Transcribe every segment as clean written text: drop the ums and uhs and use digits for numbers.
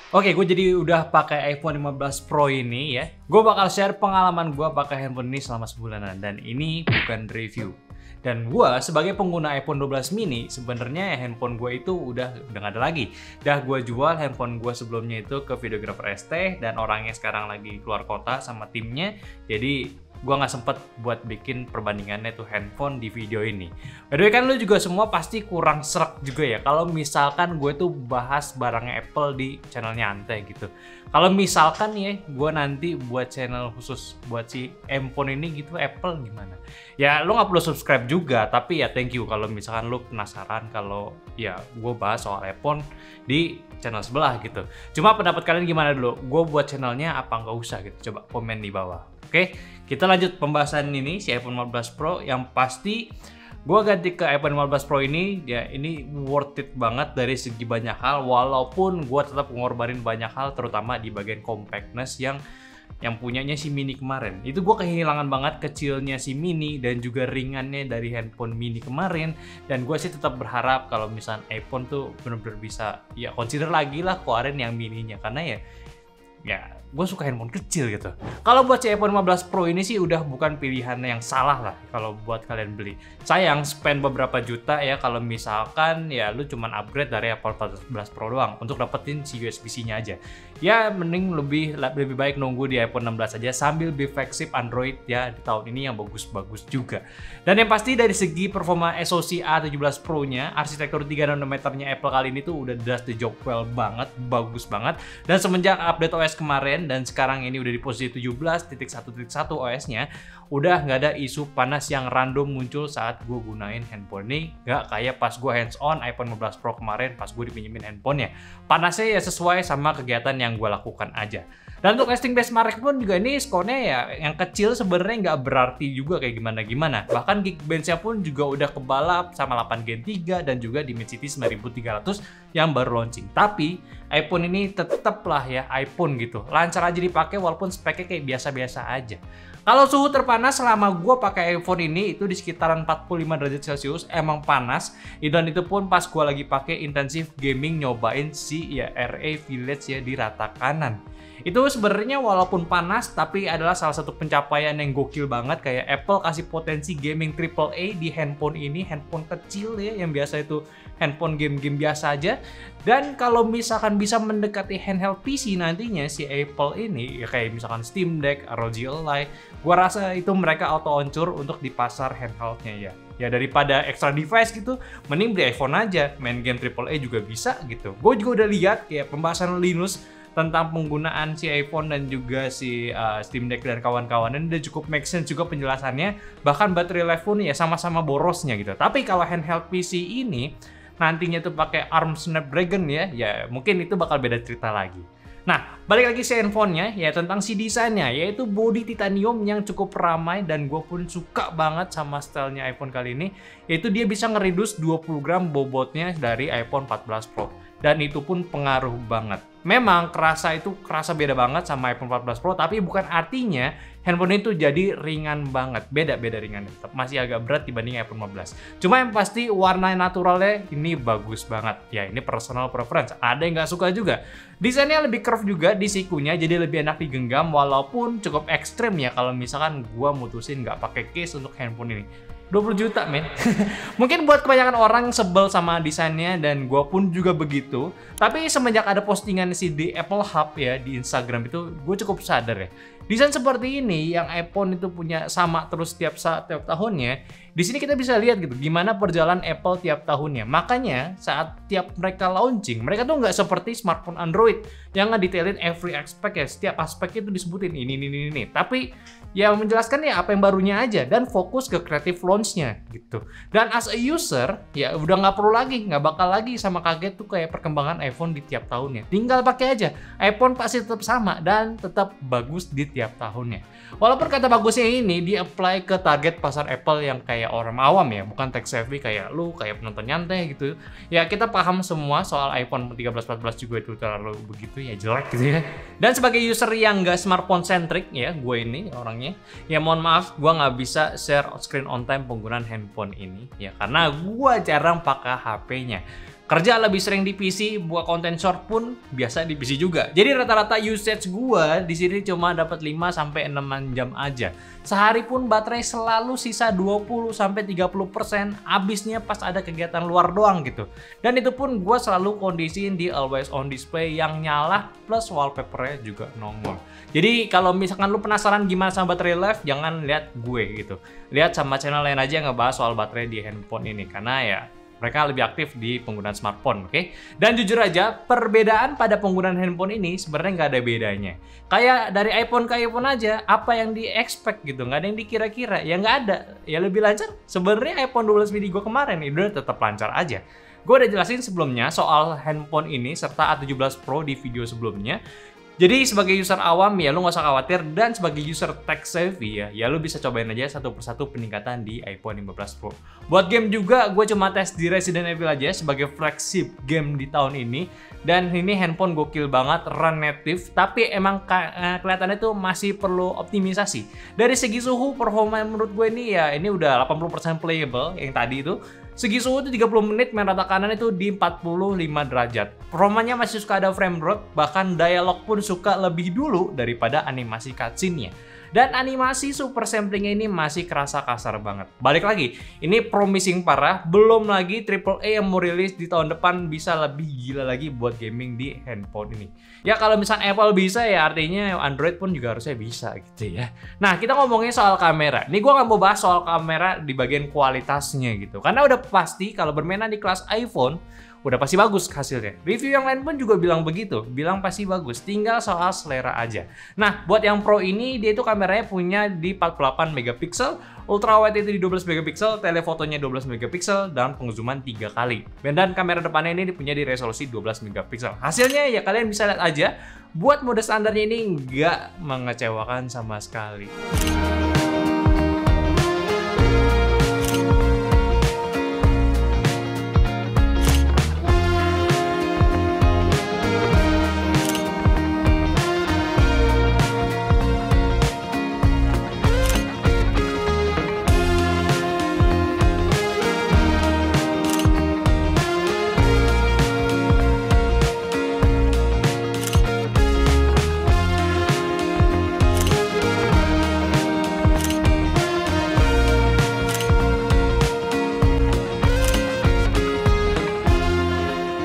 Oke, gue jadi udah pakai iPhone 15 Pro ini ya. Gue bakal share pengalaman gue pakai handphone ini selama sebulanan dan ini bukan review. Dan gue sebagai pengguna iPhone 12 mini sebenarnya handphone gue itu udah nggak ada lagi. Udah gue jual handphone gue sebelumnya itu ke videographer ST dan orangnya sekarang lagi keluar kota sama timnya. Jadi gue nggak sempet buat bikin perbandingannya tuh handphone di video ini. By the way kan lu juga semua pasti kurang serak juga ya kalau misalkan gue tuh bahas barangnya Apple di channelnya Ante gitu. Kalau misalkan ya gue nanti buat channel khusus buat si handphone ini gitu Apple gimana? Ya lu nggak perlu subscribe juga, tapi ya thank you kalau misalkan lu penasaran kalau ya gue bahas soal iPhone di channel sebelah gitu. Cuma pendapat kalian gimana dulu? Gue buat channelnya apa nggak usah gitu? Coba komen di bawah. Oke, kita lanjut pembahasan ini si iPhone 15 Pro. Yang pasti gue ganti ke iPhone 15 Pro ini, ya ini worth it banget dari segi banyak hal. Walaupun gue tetap ngorbanin banyak hal, terutama di bagian compactness yang punyanya si mini kemarin. Itu gue kehilangan banget kecilnya si mini dan juga ringannya dari handphone mini kemarin. Dan gue sih tetap berharap kalau misalnya iPhone tuh bener-bener bisa ya consider lagi lah keluarin yang mininya, karena ya gue suka handphone kecil gitu. Kalau buat si iPhone 15 Pro ini sih udah bukan pilihan yang salah lah kalau buat kalian beli. Sayang spend beberapa juta ya kalau misalkan ya lu cuman upgrade dari iPhone 14 Pro doang untuk dapetin si USB-C-nya aja. Ya mending lebih baik nunggu di iPhone 16 aja sambil beli flagship Android ya di tahun ini yang bagus-bagus juga. Dan yang pasti dari segi performa SoC A17 Pro-nya, arsitektur 3 nanometernya Apple kali ini tuh udah does the job well banget, bagus banget. Dan semenjak update OS kemarin dan sekarang ini udah di posisi 17.1.1 OS-nya, udah nggak ada isu panas yang random muncul saat gue gunain handphone ini. Nggak kayak pas gue hands on iPhone 15 Pro kemarin pas gue dipinjemin handphonenya. Panasnya ya sesuai sama kegiatan yang gue lakukan aja. Dan untuk resting benchmark pun juga ini skornya ya yang kecil sebenarnya nggak berarti juga kayak gimana-gimana. Bahkan Geekbench-nya pun juga udah kebalap sama 8 Gen 3 dan juga Dimensity 9300 yang baru launching. Tapi iPhone ini tetep lah ya iPhone gitu. Lancar aja dipakai walaupun speknya kayak biasa-biasa aja. Kalau suhu terpanas selama gue pakai iPhone ini itu di sekitaran 45 derajat Celcius, emang panas. Dan itu pun pas gue lagi pakai intensif gaming nyobain si ya RA Village ya di rata kanan. Itu sebenarnya walaupun panas tapi adalah salah satu pencapaian yang gokil banget, kayak Apple kasih potensi gaming AAA di handphone ini, handphone kecil ya yang biasa itu handphone game-game biasa aja. Dan kalau misalkan bisa mendekati handheld PC nantinya si Apple ini ya kayak misalkan Steam Deck, ROG Ally, gua rasa itu mereka auto oncur untuk di pasar handheldnya ya. Ya daripada extra device gitu, mending beli iPhone aja, main game AAA juga bisa gitu. Gue juga udah lihat kayak pembahasan Linus tentang penggunaan si iPhone dan juga si Steam Deck dan kawan-kawannya udah cukup make sense juga penjelasannya. Bahkan baterai life pun ya sama-sama borosnya gitu. Tapi kalau handheld PC ini nantinya tuh pakai ARM Snapdragon ya mungkin itu bakal beda cerita lagi. Nah, balik lagi si handphonenya ya tentang si desainnya, yaitu body titanium yang cukup ramai dan gue pun suka banget sama stylenya iPhone kali ini, yaitu dia bisa ngereduce 20 gram bobotnya dari iPhone 14 Pro. Dan itu pun pengaruh banget. Memang kerasa beda banget sama iPhone 14 Pro, tapi bukan artinya handphone itu jadi ringan banget. Beda ringannya, tetap masih agak berat dibanding iPhone 15. Cuma yang pasti warna naturalnya ini bagus banget. Ya ini personal preference, ada yang nggak suka juga. Desainnya lebih curve juga di sikunya, jadi lebih enak digenggam walaupun cukup ekstrim ya kalau misalkan gua mutusin nggak pakai case untuk handphone ini. 20 juta men. Mungkin buat kebanyakan orang sebel sama desainnya dan gue pun juga begitu. Tapi semenjak ada postingan si di Apple Hub ya di Instagram itu, gue cukup sadar ya. Desain seperti ini yang iPhone itu punya sama terus tiap tahunnya. Di sini kita bisa lihat gitu gimana perjalanan Apple tiap tahunnya. Makanya saat tiap mereka launching, mereka tuh nggak seperti smartphone Android yang ngedetailin every aspect ya. Setiap aspeknya itu disebutin ini. Tapi ya menjelaskan ya apa yang barunya aja dan fokus ke creative launch-nya gitu. Dan as a user ya udah nggak perlu lagi, nggak bakal lagi sama kaget tuh kayak perkembangan iPhone di tiap tahunnya. Tinggal pakai aja. iPhone pasti tetap sama dan tetap bagus di tiap tahunnya. Walaupun kata bagusnya ini di-apply ke target pasar Apple yang kayak orang awam ya, bukan tech savvy kayak lu, kayak penonton nyantai gitu. Ya kita paham semua soal iPhone 13, 14 juga itu terlalu begitu ya jelek gitu ya. Dan sebagai user yang nggak smartphone centric ya, gue ini orangnya, ya mohon maaf gue nggak bisa share screen on time penggunaan handphone ini ya karena gue jarang pakai HP-nya. Kerja lebih sering di PC, buat konten short pun biasa di PC juga. Jadi rata-rata usage gua di sini cuma dapat 5 sampai 6 jam aja. Sehari pun baterai selalu sisa 20 sampai 30%, habisnya pas ada kegiatan luar doang gitu. Dan itu pun gua selalu kondisiin di always on display yang nyala plus wallpapernya juga nongol. Jadi kalau misalkan lu penasaran gimana sama baterai life, jangan lihat gue gitu. Lihat sama channel lain aja yang ngebahas soal baterai di handphone ini, karena ya mereka lebih aktif di penggunaan smartphone, oke? Dan jujur aja, perbedaan pada penggunaan handphone ini sebenarnya nggak ada bedanya. Kayak dari iPhone ke iPhone aja, apa yang di-expect gitu, nggak ada yang dikira-kira, ya nggak ada. Ya lebih lancar, sebenarnya iPhone 12 mini gue kemarin, itu udah tetap lancar aja. Gue udah jelasin sebelumnya soal handphone ini serta A17 Pro di video sebelumnya. Jadi sebagai user awam ya lu nggak usah khawatir, dan sebagai user tech savvy ya lu bisa cobain aja satu persatu peningkatan di iPhone 15 Pro. Buat game juga gue cuma tes di Resident Evil aja sebagai flagship game di tahun ini, dan ini handphone gokil banget, run native, tapi emang kelihatannya tuh masih perlu optimisasi. Dari segi suhu performa menurut gue ini ya ini udah 80% playable yang tadi itu. Segi suhu itu 30 menit, main rata kanan itu di 45 derajat. Performanya masih suka ada frame drop, bahkan dialog pun suka lebih dulu daripada animasi cutscene-nya. Dan animasi super samplingnya ini masih kerasa kasar banget. Balik lagi, ini promising parah, belum lagi AAA yang mau rilis di tahun depan bisa lebih gila lagi buat gaming di handphone ini. Ya kalau misalnya Apple bisa ya artinya Android pun juga harusnya bisa gitu ya. Nah kita ngomongin soal kamera. Nih gue nggak mau bahas soal kamera di bagian kualitasnya gitu. Karena udah pasti kalau bermainan di kelas iPhone, udah pasti bagus hasilnya. Review yang lain pun juga bilang begitu, bilang pasti bagus, tinggal soal selera aja. Nah, buat yang Pro ini dia itu kameranya punya di 48 megapiksel, ultra wide itu di 12 megapiksel, telefotonya 12 megapiksel, dan pengzooman 3 kali. Dan kamera depannya ini punya di resolusi 12 megapiksel. Hasilnya ya kalian bisa lihat aja, buat mode standarnya ini nggak mengecewakan sama sekali.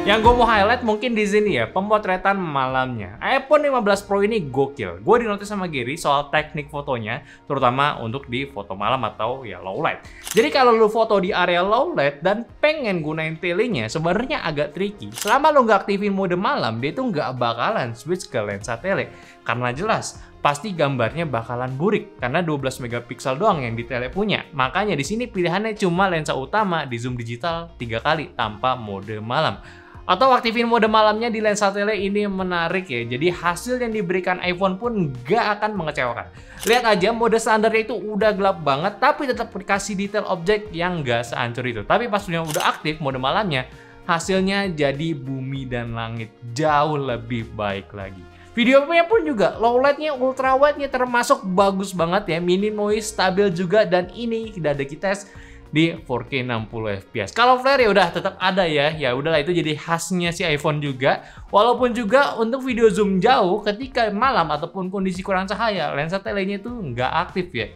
Yang gue mau highlight mungkin di sini ya, pemotretan malamnya. iPhone 15 Pro ini gokil. Gue dinotis sama Gary soal teknik fotonya, terutama untuk di foto malam atau ya low light. Jadi kalau lu foto di area low light dan pengen gunain telenya, sebenarnya agak tricky. Selama lu nggak aktifin mode malam, dia tuh nggak bakalan switch ke lensa tele. Karena jelas, pasti gambarnya bakalan burik karena 12 megapiksel doang yang di tele punya. Makanya di sini pilihannya cuma lensa utama di zoom digital 3 kali tanpa mode malam. Atau aktifin mode malamnya di lensa tele, ini menarik ya. Jadi hasil yang diberikan iPhone pun nggak akan mengecewakan. Lihat aja mode standarnya itu udah gelap banget, tapi tetap dikasih detail objek yang nggak sehancur itu. Tapi pas udah aktif mode malamnya, hasilnya jadi bumi dan langit, jauh lebih baik lagi. Videonya pun juga low lightnya, ultra wide-nya termasuk bagus banget ya, minim noise, stabil juga, dan ini udah ada kita tes di 4K 60 fps. Kalau flare ya udah tetap ada ya. Ya udahlah, itu jadi khasnya si iPhone juga. Walaupun juga untuk video zoom jauh ketika malam ataupun kondisi kurang cahaya, lensa telenya itu nggak aktif ya.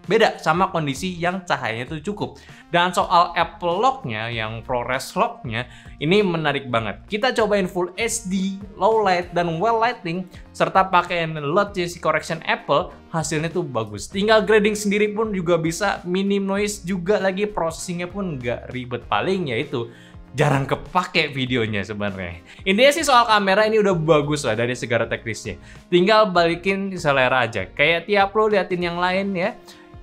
Beda sama kondisi yang cahayanya itu cukup. Dan soal Apple Lock-nya, yang ProRes Lock-nya, ini menarik banget. Kita cobain Full HD, Low Light, dan Well Lighting, serta pakai Loud JC Correction Apple, hasilnya tuh bagus. Tinggal grading sendiri pun juga bisa, minim noise juga lagi, processingnya pun nggak ribet. Paling ya itu, jarang kepake videonya sebenarnya. Intinya sih soal kamera ini udah bagus lah dari segala teknisnya. Tinggal balikin selera aja. Kayak tiap lo liatin yang lain ya,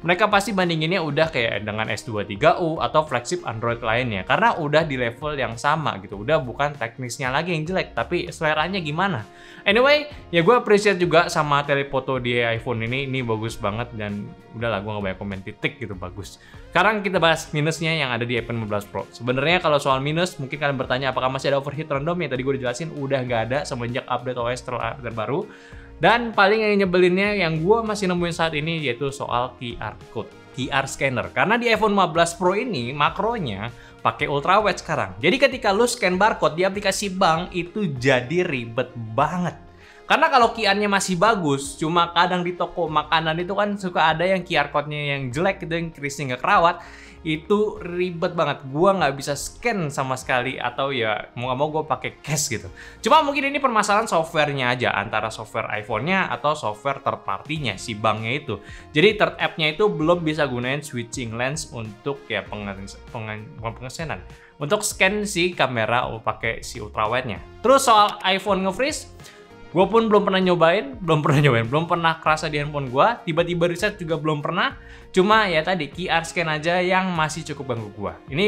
mereka pasti bandinginnya udah kayak dengan S23U atau flagship Android lainnya. Karena udah di level yang sama gitu. Udah bukan teknisnya lagi yang jelek, tapi seleranya gimana. Anyway, ya gue appreciate juga sama telefoto di iPhone ini. Ini bagus banget, dan udahlah gue gak banyak komen titik gitu, bagus. Sekarang kita bahas minusnya yang ada di iPhone 15 Pro. Sebenarnya kalau soal minus, mungkin kalian bertanya apakah masih ada overheat random, yang tadi gue dijelasin udah gak ada semenjak update OS terbaru. Dan paling yang nyebelinnya yang gue masih nemuin saat ini yaitu soal QR code, QR scanner. Karena di iPhone 15 Pro ini makronya pakai ultrawide sekarang. Jadi ketika lu scan barcode di aplikasi bank itu jadi ribet banget. Karena kalau QR-nya masih bagus, cuma kadang di toko makanan itu kan suka ada yang QR code-nya yang jelek gitu, yang krisnya nggak kerawat, itu ribet banget. Gua nggak bisa scan sama sekali, atau ya mau nggak mau gue pakai cash gitu. Cuma mungkin ini permasalahan softwarenya aja, antara software iPhone-nya atau software third party-nya si banknya itu. Jadi third app-nya itu belum bisa gunain switching lens untuk ya pengesenan, untuk scan si kamera pakai si ultrawide-nya. Terus soal iPhone nge-freeze, gue pun belum pernah nyobain, belum pernah kerasa di handphone gue. Tiba-tiba reset juga belum pernah. Cuma ya tadi QR scan aja yang masih cukup ganggu gue. Ini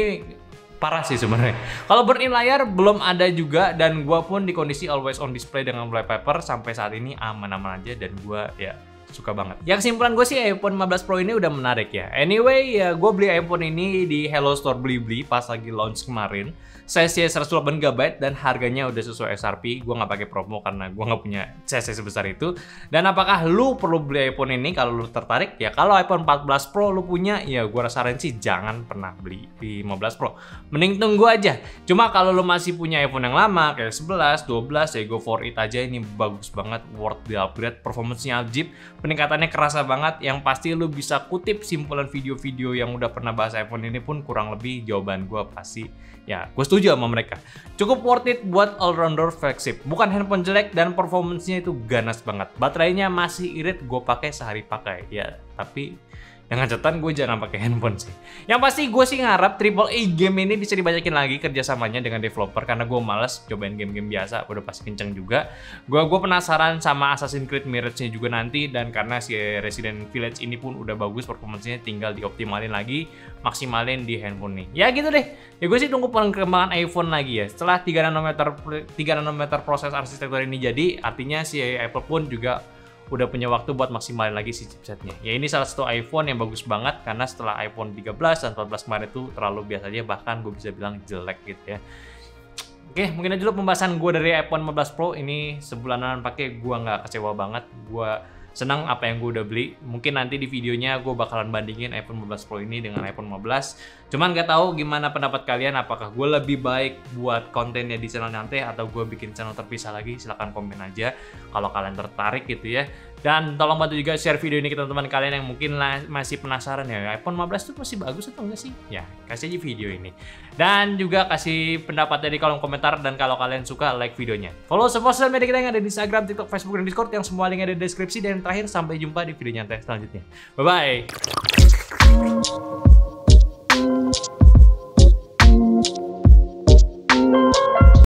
parah sih sebenarnya. Kalau burn in layar belum ada juga, dan gue pun di kondisi always on display dengan wallpaper sampai saat ini aman-aman aja, dan gue ya suka banget. Ya kesimpulan gue sih iPhone 15 Pro ini udah menarik ya. Anyway, ya gue beli iPhone ini di Hello Store Blibli pas lagi launch kemarin. Size 128 GB dan harganya udah sesuai SRP. Gue nggak pakai promo karena gue nggak punya size sebesar itu. Dan apakah lu perlu beli iPhone ini kalau lu tertarik? Ya kalau iPhone 14 Pro lu punya, ya gue saran sih jangan pernah beli di 15 Pro. Mending tunggu aja. Cuma kalau lu masih punya iPhone yang lama kayak 11, 12 ya go for it aja. Ini bagus banget, worth the upgrade. Performance-nya ajib, peningkatannya kerasa banget. Yang pasti lu bisa kutip simpulan video-video yang udah pernah bahas iPhone ini pun kurang lebih jawaban gue pasti ya gue setuju sama mereka. Cukup worth it buat all-rounder flagship. Bukan handphone jelek dan performance-nya itu ganas banget. Baterainya masih irit, gue pakai sehari pakai. Ya, tapi dengan catatan gue jarang pakai handphone sih. Yang pasti gue sih ngarap AAA game ini bisa dibanyakin lagi kerjasamanya dengan developer, karena gue males cobain game-game biasa, udah pasti kenceng juga. Gue penasaran sama Assassin's Creed Mirage-nya juga nanti, dan karena si Resident Village ini pun udah bagus performance-nya, tinggal dioptimalin lagi, maksimalin di handphone nih. Ya gitu deh. Ya gue sih tunggu perkembangan iPhone lagi ya. Setelah 3 nanometer proses arsitektur ini jadi, artinya si Apple pun juga udah punya waktu buat maksimalin lagi si chipsetnya. Ya ini salah satu iPhone yang bagus banget, karena setelah iPhone 13 dan 14 kemarin itu terlalu biasa aja, bahkan gue bisa bilang jelek gitu ya. Oke, mungkin aja dulu pembahasan gue dari iPhone 15 Pro ini. Sebulanan pakai gue nggak kecewa banget. Gue senang apa yang gue udah beli. Mungkin nanti di videonya gue bakalan bandingin iPhone 15 Pro ini dengan iPhone 15. Cuman nggak tahu gimana pendapat kalian. Apakah gue lebih baik buat kontennya di channel nanti, atau gue bikin channel terpisah lagi? Silahkan komen aja kalau kalian tertarik gitu ya. Dan tolong bantu juga share video ini ke teman-teman kalian yang mungkin masih penasaran ya, iPhone 15 itu masih bagus atau enggak sih? Ya, kasih aja video ini. Dan juga kasih pendapatnya di kolom komentar, dan kalau kalian suka, like videonya. Follow semua sosial media kita yang ada di Instagram, TikTok, Facebook, dan Discord, yang semua link ada di deskripsi. Dan terakhir, sampai jumpa di video nyantai selanjutnya. Bye-bye!